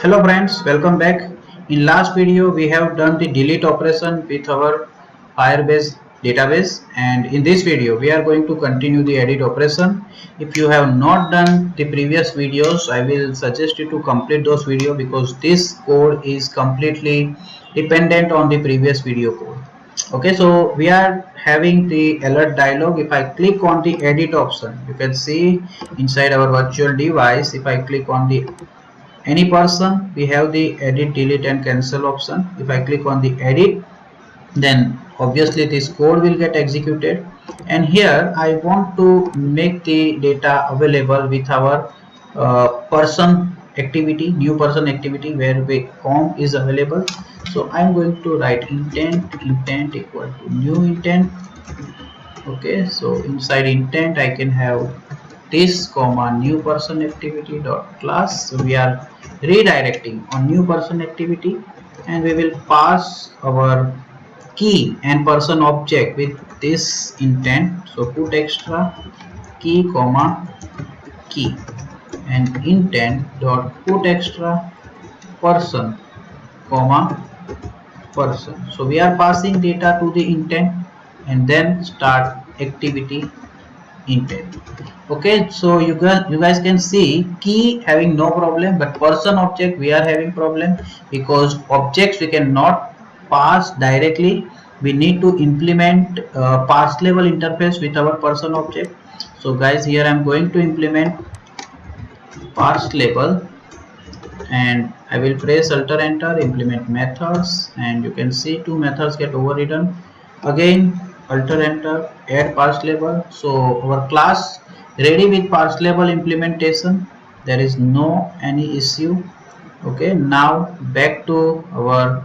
Hello friends, welcome back. In last video we have done the delete operation with our Firebase database, and in this video we are going to continue the edit operation. If you have not done the previous videos, I will suggest you to complete those videos because this code is completely dependent on the previous video code. Okay, so we are having the alert dialog. If I click on the edit option, you can see inside our virtual device. If I click on the any person, we have the edit, delete and cancel option. If I click on the edit, then obviously this code will get executed, and here I want to make the data available with our person activity, new person activity, where the form is available. So I'm going to write intent equal to new intent. Okay, so inside intent I can have this comma new person activity dot class. So we are redirecting on new person activity, and we will pass our key and person object with this intent. So put extra key comma key and intent dot put extra person comma person. So we are passing data to the intent and then start activity intent. Okay, so you guys can see key having no problem, but person object we are having problem because objects we cannot pass directly. We need to implement pass level interface with our person object. So guys, here I am going to implement pass level, and I will press Alt Enter, implement methods, and you can see two methods get overridden. Again Alt Enter, add parse label. So our class ready with parse label implementation. There is no any issue. Okay, now back to our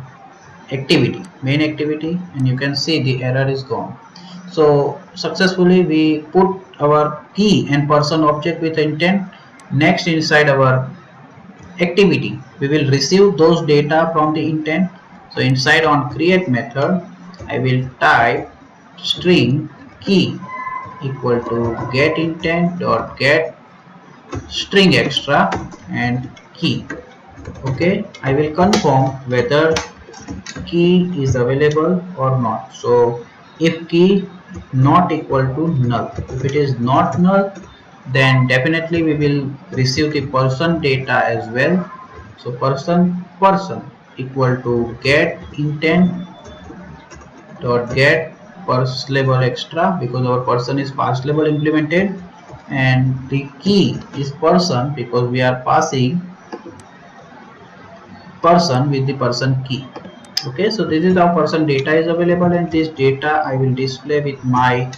activity, main activity, and you can see the error is gone. So successfully we put our key and person object with intent. Next, inside our activity we will receive those data from the intent. So inside on create method I will type string key equal to get intent dot get string extra and key. Okay, I will confirm whether key is available or not. So if key not equal to null, if it is not null, then definitely we will receive the person data as well. So person equal to get intent dot get parse label extra, because our person is parse label implemented, and the key is person because we are passing person with the person key. Okay, so this is how person data is available, and this data I will display with my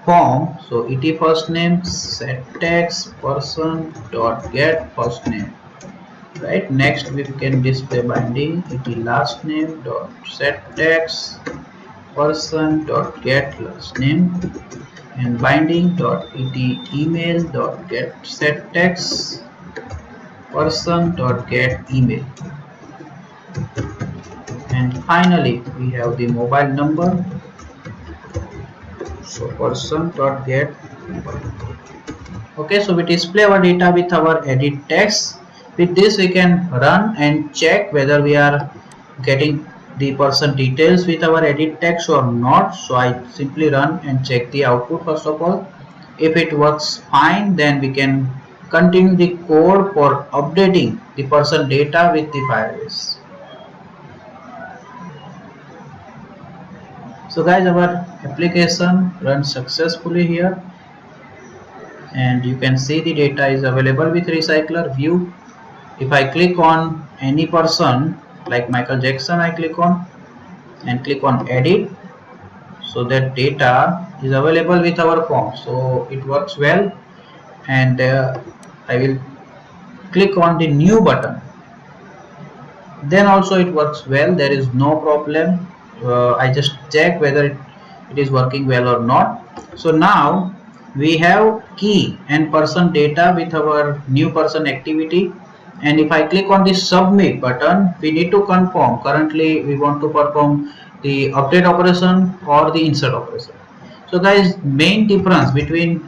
form. So it first name set text person dot get first name, right? Next we can display binding it last name dot set text person dot get last name, and binding dot it email dot get set text person dot get email, and finally we have the mobile number. So person dot get mobile. Okay, so we display our data with our edit text. With this we can run and check whether we are getting the person details with our edit text or not. So I simply run and check the output first of all. If it works fine, then we can continue the code for updating the person data with the Firebase. So guys, our application runs successfully here, and you can see the data is available with recycler view. If I click on any person like Michael Jackson, I click on and click on edit, so that data is available with our form. So it works well, and I will click on the new button, then also it works well. There is no problem. I just check whether it is working well or not. So now we have key and person data with our new person activity, and if I click on the submit button, we need to confirm currently we want to perform the update operation or the insert operation. So guys, main difference between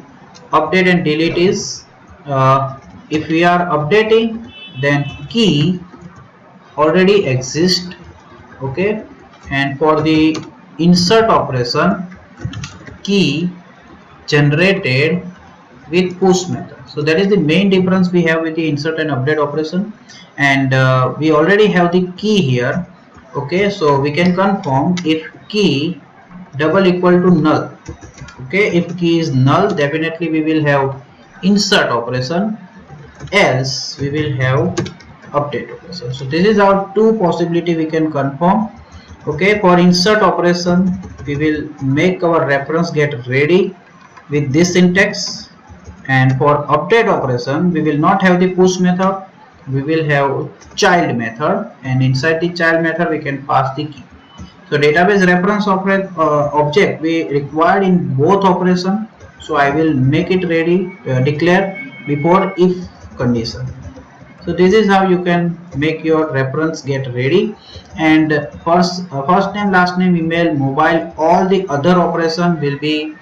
update and delete is if we are updating, then key already exist. Okay, and for the insert operation, key generated with push method. So that is the main difference we have with the insert and update operation. And we already have the key here. Okay, so we can confirm if key double equal to null. Okay, if key is null, definitely we will have insert operation, else we will have update operation. So this is our two possibility we can confirm. Okay, for insert operation we will make our reference get ready with this syntax, and for update operation we will not have the push method, we will have child method, and inside the child method we can pass the key. So database reference object we required in both operation, so I will make it ready, declare before if condition. So this is how you can make your reference get ready. And first name, last name, email, mobile, all the other operation will be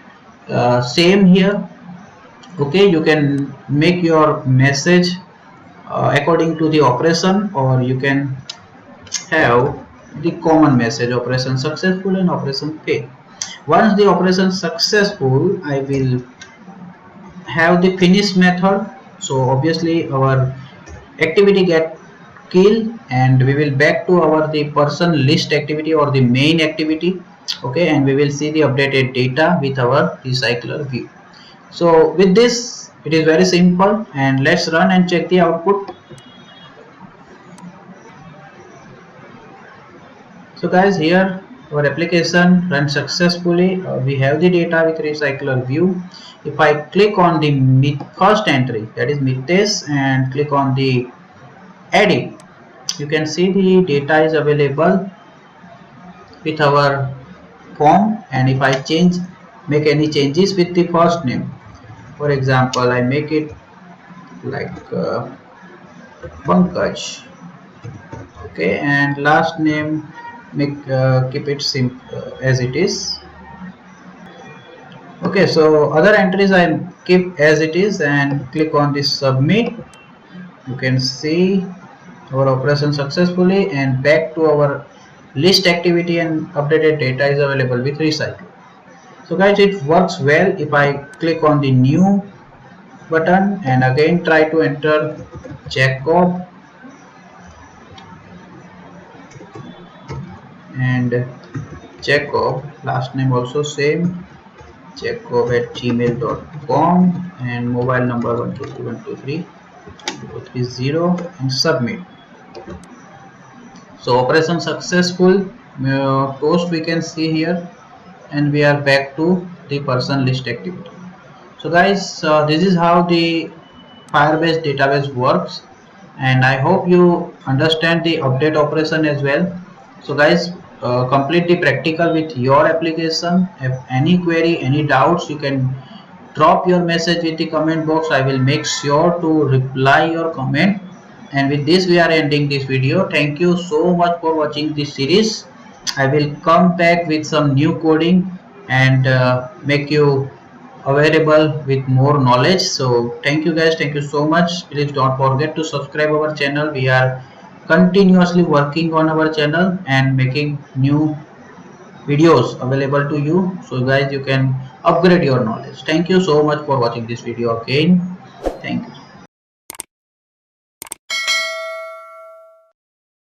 same here. Okay, you can make your message according to the operation, or you can have the common message operation successful and operation fail. Once the operation successful, I will have the finish method. So obviously our activity get killed, and we will back to our the person list activity or the main activity. Okay, and we will see the updated data with our recycler view. So with this it is very simple, and let's run and check the output. So guys, here our application runs successfully. We have the data with recycler view. If I click on the first entry, that is Mitesh, and click on the edit, you can see the data is available with our form. And if I make any changes with the first name, for example I make it like Pankaj, okay, and last name keep it simple as it is. Okay, so other entries I keep as it is and click on this submit. You can see our operation successfully, and back to our list activity, and updated data is available with recycle. So guys, it works well. If I click on the new button and again try to enter Jacob, and Jacob last name also same, jacob@gmail.com, and mobile number 123123030, and submit. So operation successful, toast we can see here, and we are back to the person list activity. So guys, this is how the Firebase database works, and I hope you understand the update operation as well. So guys, complete the practical with your application. If any query, any doubts, you can drop your message with the comment box. I will make sure to reply your comment. And with this we are ending this video. Thank you so much for watching this series. I will come back with some new coding and make you available with more knowledge. So thank you guys, thank you so much. Please don't forget to subscribe our channel. We are continuously working on our channel and making new videos available to you, so guys you can upgrade your knowledge. Thank you so much for watching this video again. Thank you.